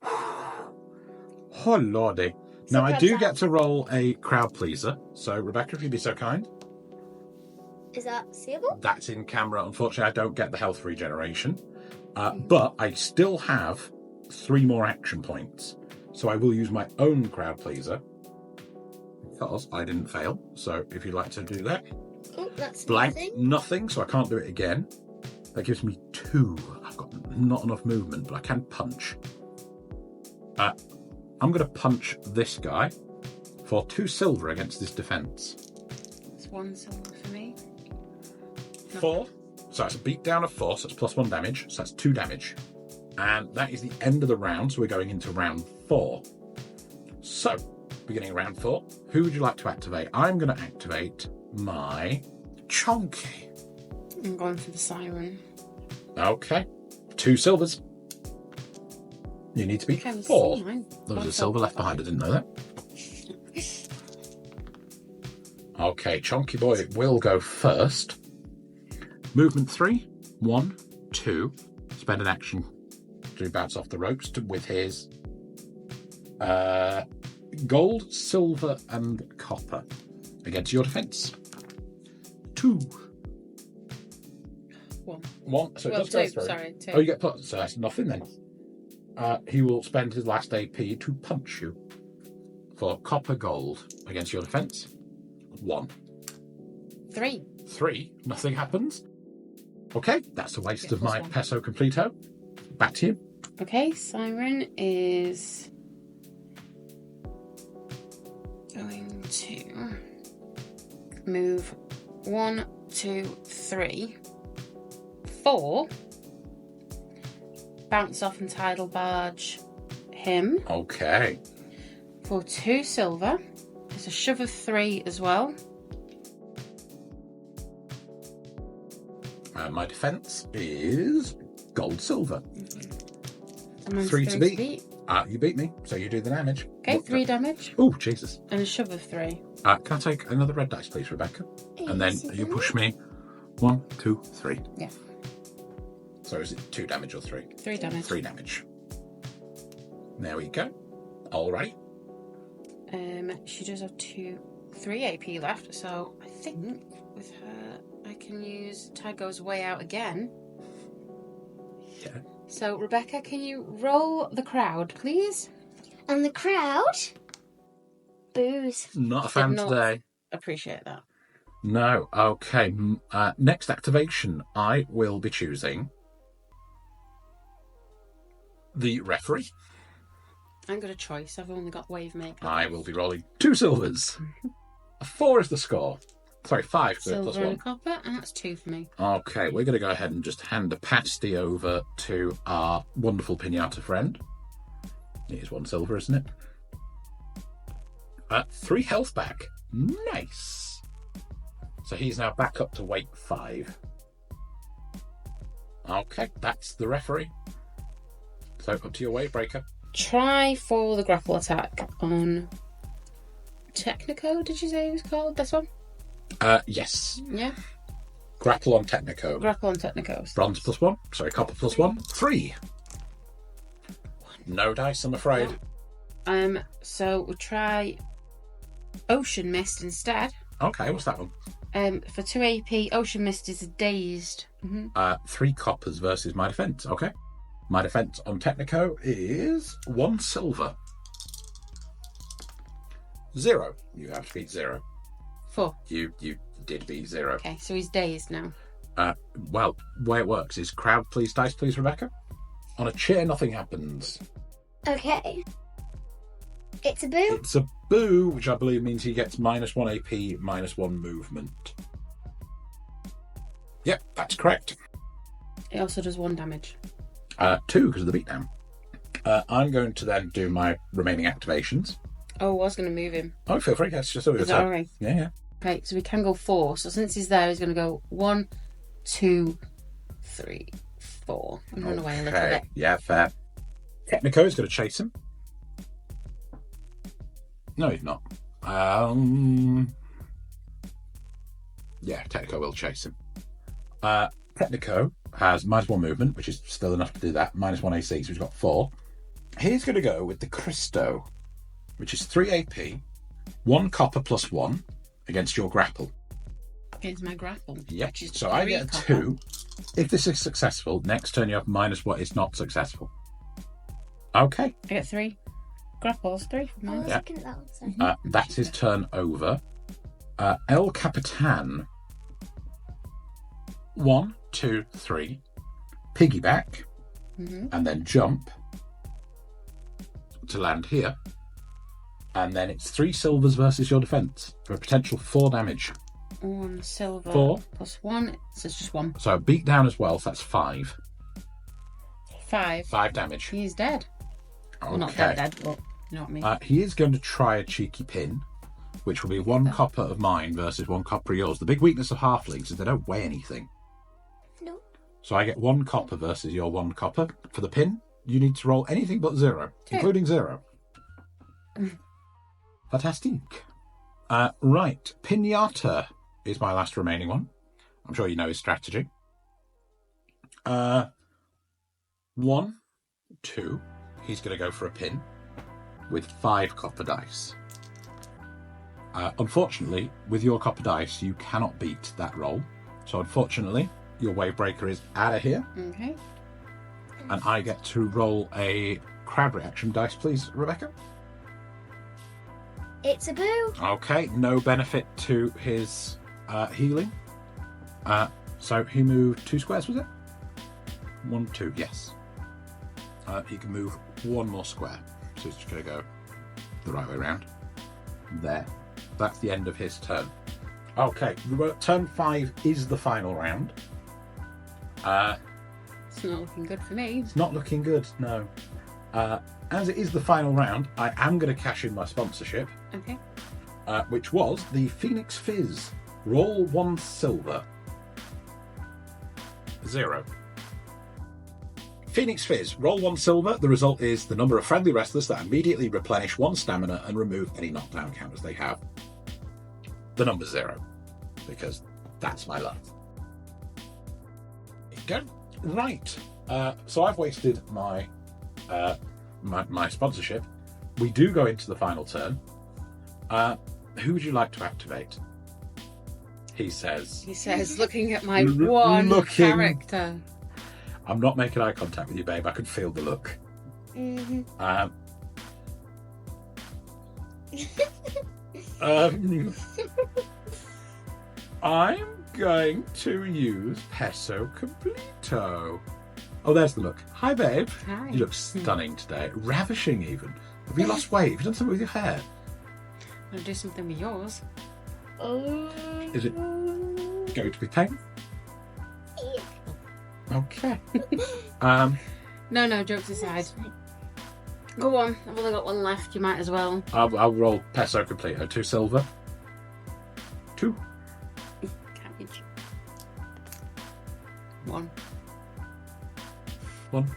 Oh lordy! Now I do get to roll a crowd pleaser. So Rebecca, if you'd be so kind. Is that seeable? That's in camera. Unfortunately, I don't get the health regeneration. But I still have 3 more action points. So I will use my own crowd pleaser, because I didn't fail. So if you'd like to do that. Oh, that's Blank, nothing. nothing, so I can't do it again. That gives me 2. I've got not enough movement, but I can punch. I'm going to punch this guy for 2 silver against this defense. That's 1 silver for me. 4. So that's a beat down of 4, so that's +1 damage. So that's 2 damage. And that is the end of the round, so we're going into round 4. So, beginning of round 4, who would you like to activate? I'm going to activate my Chunky. I'm going for the siren. Okay. 2 silvers. You need to be Okay, 4. see mine. There was One a silver left behind, I didn't know that. Okay, Chunky Boy will go first. Movement 3, 1, 2. Spend an action to bounce off the ropes with his gold, silver, and copper against your defense. 2. 1. 1, so it Well, does go 2, through. sorry, 2. Oh, you get plus, so that's nothing then. He will spend his last AP to punch you for copper gold against your defense. 1. 3. 3, nothing happens. Okay, that's a waste of my +1. peso completo. Back to you. Okay, Siren is going to move 1, 2, 3, 4. Bounce off and tidal barge him Okay. for 2 silver. There's a shove of 3 as well. My defense is gold silver. So mine's 3 to beat. beat. You beat me, so you do the damage. Okay, 3 damage Oh, Jesus. and a shove of 3. Can I take another red dice, please, Rebecca? And then you push me. 1, 2, 3. Yeah. So is it 2 damage or 3? 3 damage. 3 damage. There we go. All right. She does have 3 AP left, so I think with her I can use Tide Goes Way Out again. Yeah. So Rebecca, can you roll the crowd, please? And the crowd boos. Not a fan Not- today. Appreciate that. No. Okay. Next activation, I will be choosing the referee. I've got a choice. I've only got wave makeup. I will be rolling 2 silvers. A 4 is the score. Sorry, 5 Silver plus and a 1. copper, and that's 2 for me. Okay, we're going to go ahead and just hand the pasty over to our wonderful Piñata friend. It is 1 silver, isn't it? 3 health back. Nice. So he's now back up to weight 5. Okay, that's the referee. So up to your wave breaker. Try for the grapple attack on Technico, did you say it was called? This one? Yes. Yeah. Grapple on Technico. Grapple on Technicos. Bronze plus 1. Sorry, copper plus 1. 3. No dice, I'm afraid. So we'll try Ocean Mist instead. Okay, what's that one? For 2 AP, Ocean Mist is dazed. 3 coppers versus my defense. Okay. My defense on Technico is 1 silver. 0. You have to beat 0. 4. You did beat 0. Okay, so he's dazed now. Well, the way it works is crowd, please, dice, please, Rebecca. On a chair, nothing happens. Okay. It's a boo. It's a boo, which I believe means he gets -1 AP, -1 movement. Yep, that's correct. It also does 1 damage. 2 because of the beatdown. I'm going to then do my remaining activations. Oh, I was going to move him. Oh, feel free. That's just all your Is that turn. all right? Yeah, yeah. Okay, so we can go 4. So since he's there, he's going to go 1, 2, 3, 4. And run away a little bit. Yeah, fair. Technico is going to chase him. No, he's not. Yeah, Technico will chase him. Technico has -1 movement, which is still enough to do that. -1 AC, so he's got 4. He's going to go with the Cristo, which is 3 AP, 1 copper plus 1 against your grapple. Against my grapple. Yep. Which is So I 3 get a copper. 2. If this is successful, next turn you have -1 is not successful. Okay. I get 3 grapples. 3 for I mine. was Yeah. looking at that one second. That's his turn over. El Capitan. 1, 2, 3. Piggyback. And then jump to land here. And then it's 3 silvers versus your defense for a potential 4 damage. 1 silver 4. plus 1. So it's just 1. So beat down as well, so that's 5. 5. 5 damage. He's dead. Okay. Well, not dead, but you know what I mean. He is going to try a cheeky pin, which will be 1 copper of mine versus 1 copper of yours. The big weakness of halflings is they don't weigh anything. No. So I get 1 copper versus your 1 copper. For the pin, you need to roll anything but 0, including 0. Fantastic. Right, Piñata is my last remaining one. I'm sure you know his strategy. 1, 2. He's going to go for a pin with 5 copper dice. Unfortunately, with your copper dice, you cannot beat that roll. So unfortunately, your wave breaker is out of here. Okay. And I get to roll a crowd reaction dice, please, Rebecca. It's a boo. Okay, no benefit to his healing. So he moved 2 squares, was it? 1, 2, yes. He can move 1 more square. So he's just going to go the right way around. There. That's the end of his turn. Okay, turn 5 is the final round. It's not looking good for me. It's not looking good, no. As it is the final round, I am going to cash in my sponsorship. Okay. Which was the Phoenix Fizz. Roll 1 silver. 0. Phoenix Fizz. Roll 1 silver. The result is the number of friendly wrestlers that immediately replenish 1 stamina and remove any knockdown counters they have. The number's 0. Because that's my luck. There you go. Right. So I've wasted my my sponsorship. We do go into the final turn. Who would you like to activate? He says, looking at my one character. I'm not making eye contact with you, babe. I can feel the look. Mm-hmm. I'm going to use Peso Completo. Oh, there's the look. Hi, babe. Hi. You look stunning today. Ravishing, even. Have you lost weight? Have you done something with your hair? I'm going to do something with yours. Oh. Is it going to be pain? Okay. No, jokes aside. Go on. I've only got 1 left. You might as well. I'll roll Peso Completo. 2 silver. 2. Cabbage. 1. 1.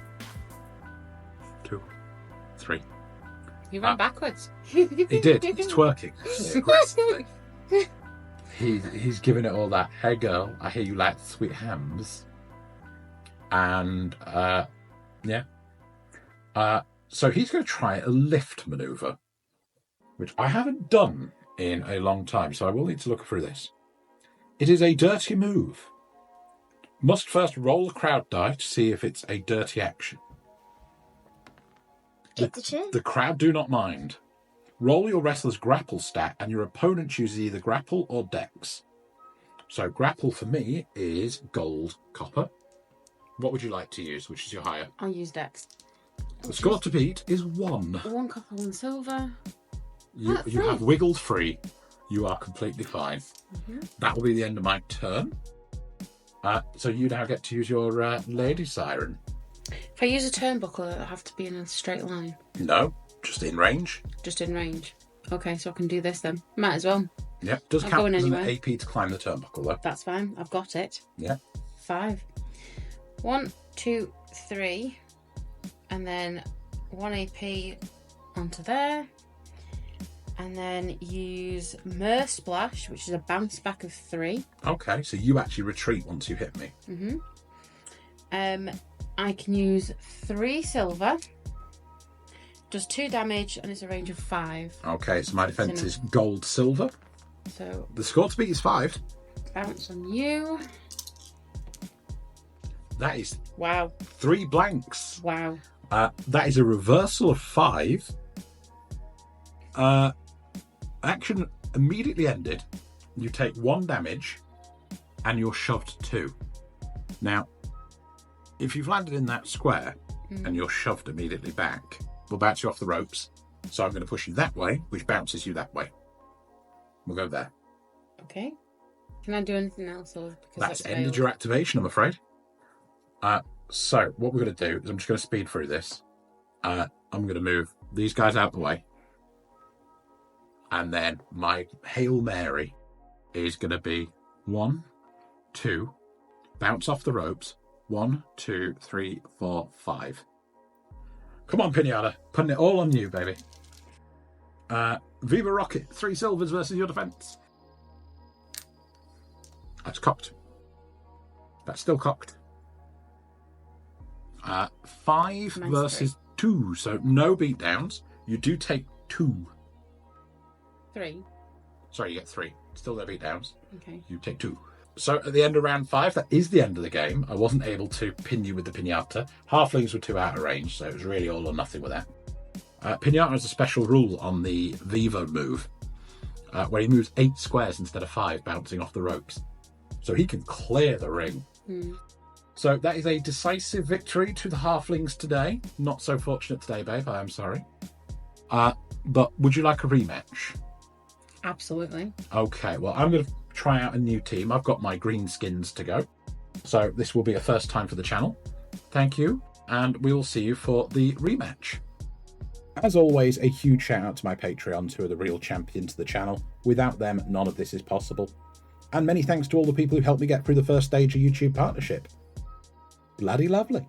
2. 3. You ran backwards. He did. He's twerking. Aggressively. He's giving it all that. Hey girl, I hear you like sweet hams. And yeah. So he's going to try a lift maneuver, which I haven't done in a long time, so I will need to look through this. It is a dirty move. Must first roll the crowd die to see if it's a dirty action. Get the chin. The crowd do not mind. Roll your wrestler's grapple stat, and your opponent chooses either grapple or dex. So grapple for me is gold, copper. What would you like to use? Which is your higher? I'll use Dex. The score to beat is 1. 1 copper, 1 silver. You have wiggled free. You are completely fine. Mm-hmm. That will be the end of my turn. So you now get to use your lady siren. If I use a turnbuckle, it'll have to be in a straight line. No, just in range. Just in range. Okay, so I can do this then. Might as well. Yep, does I'm count going as an anywhere. AP to climb the turnbuckle though. That's fine. I've got it. Yeah. 5. 1, 2, 3. And then 1 AP onto there. And then use Mer Splash, which is a bounce back of 3. Okay, so you actually retreat once you hit me. Mm-hmm. I can use 3 silver. Does 2 damage and it's a range of 5. Okay, so my defense is gold, silver. So The score to beat is 5. bounce on you. That is Wow. 3 blanks. Wow. That is a reversal of 5. Action immediately ended. You take 1 damage and you're shoved 2. Now, if you've landed in that square and you're shoved immediately back, we'll bounce you off the ropes. So I'm going to push you that way, which bounces you that way. We'll go there. Okay. Can I do anything else? Or because That's ended your activation, I'm afraid. So what we're going to do is I'm just going to speed through this. I'm going to move these guys out of the way. And then my Hail Mary is going to be 1, 2, bounce off the ropes. 1, 2, 3, 4, 5. Come on, Piñata. Putting it all on you, baby. Viva Rocket. 3 silvers versus your defense. That's cocked. That's still cocked. 5 Nice versus 2. So no beatdowns. You do take 2. 3. Sorry, you get 3. Still no beatdowns. Okay. You take 2. So at the end of round 5, that is the end of the game. I wasn't able to pin you with the Piñata. Halflings were too out of range, so it was really all or nothing with that. Piñata has a special rule on the Vivo move, where he moves 8 squares instead of 5, bouncing off the ropes. So he can clear the ring. So that is a decisive victory to the Halflings today. Not so fortunate today, babe. I am sorry. But would you like a rematch? Absolutely. Okay, well, I'm going to try out a new team. I've got my green skins to go. So this will be a first time for the channel. Thank you, and we will see you for the rematch. As always, a huge shout out to my Patreons, who are the real champions of the channel. Without them, none of this is possible. And many thanks to all the people who helped me get through the first stage of YouTube partnership. Bloody lovely.